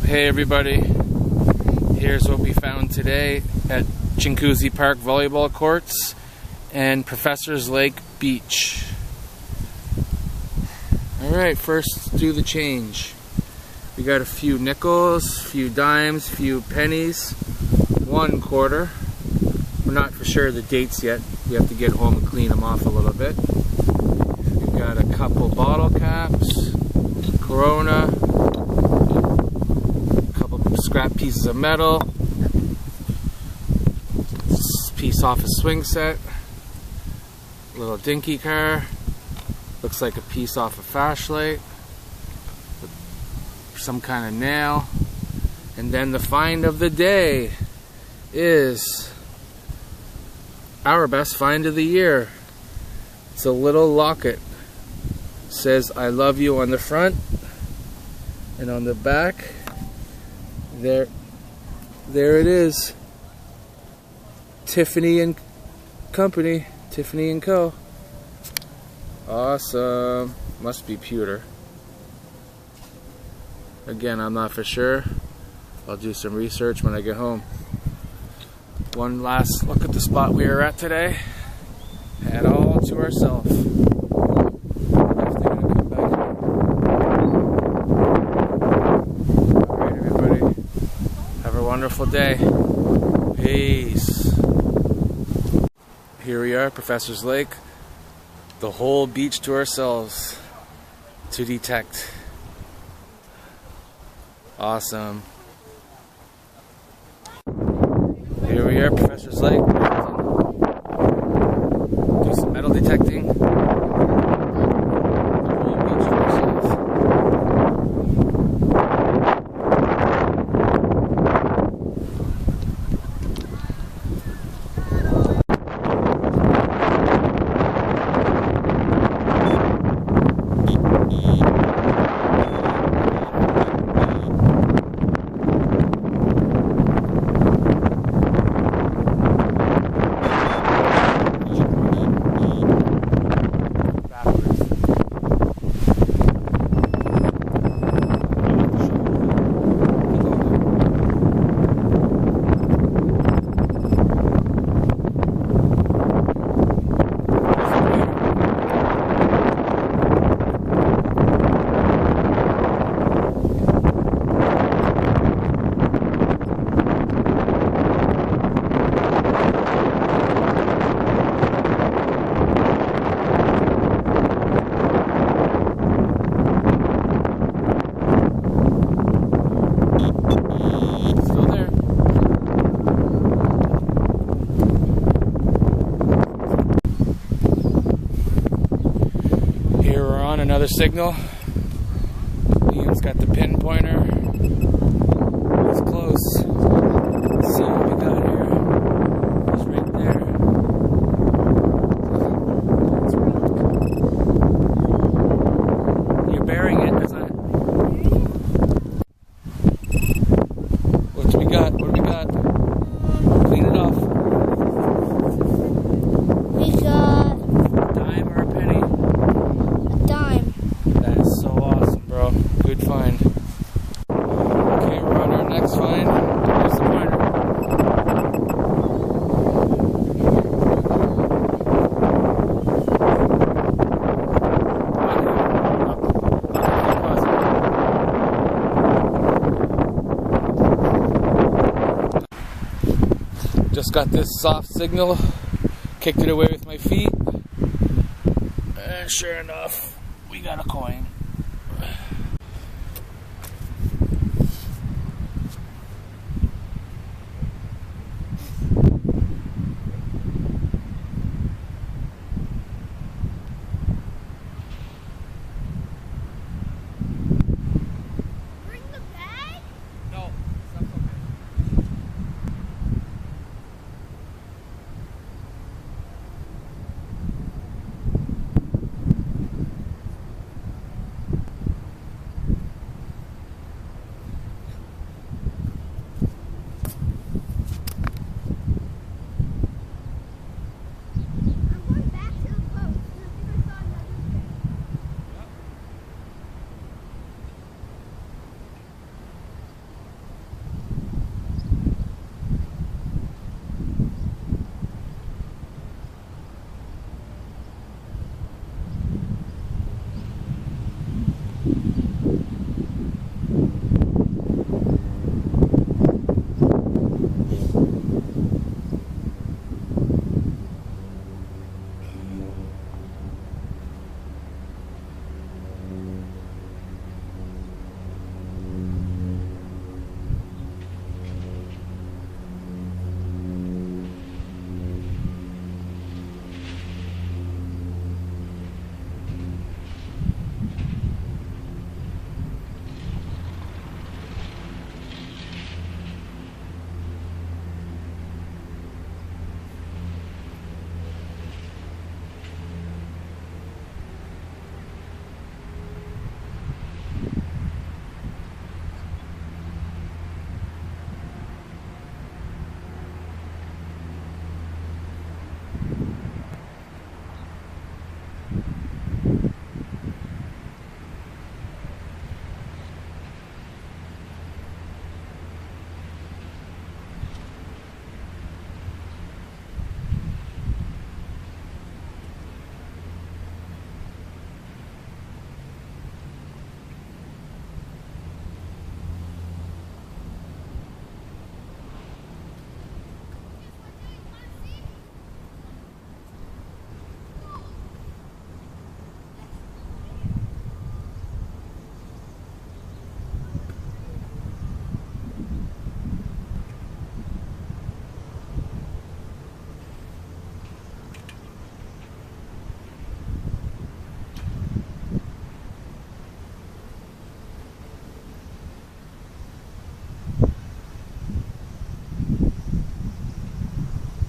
Hey everybody, here's what we found today at Chinguacousy Park Volleyball Courts and Professor's Lake Beach. Alright, first do the change. We got a few nickels, few dimes, few pennies, 1 quarter. We're not for sure the dates yet. We have to get home and clean them off a little bit. We've got a couple bottle caps, Corona, scrap pieces of metal, piece off a swing set, little dinky car, looks like a piece off a flashlight, some kind of nail, and then the find of the day is our best find of the year. It's a little locket. It says "I love you" on the front, and on the back there it is. Tiffany and Company, Tiffany and Co. Awesome. Must be pewter. Again, I'm not for sure. I'll do some research when I get home. One last look at the spot we were at today. Had all to ourselves. Wonderful day. Peace. Here we are, Professor's Lake. The whole beach to ourselves to detect. Awesome. Here we are, Professor's Lake. Do some metal detecting. Another signal. Ian's got the pin pointer. It's close. Let's see what we got here. It's right there. You're bearing it, isn't it? What do we got? What do we got? Clean it off. We got a dime or a penny? That is so awesome, bro. Good find. Okay, we're on our next find. Here's the pointer. Just got this soft signal. Kicked it away with my feet. And sure enough, we got a coin.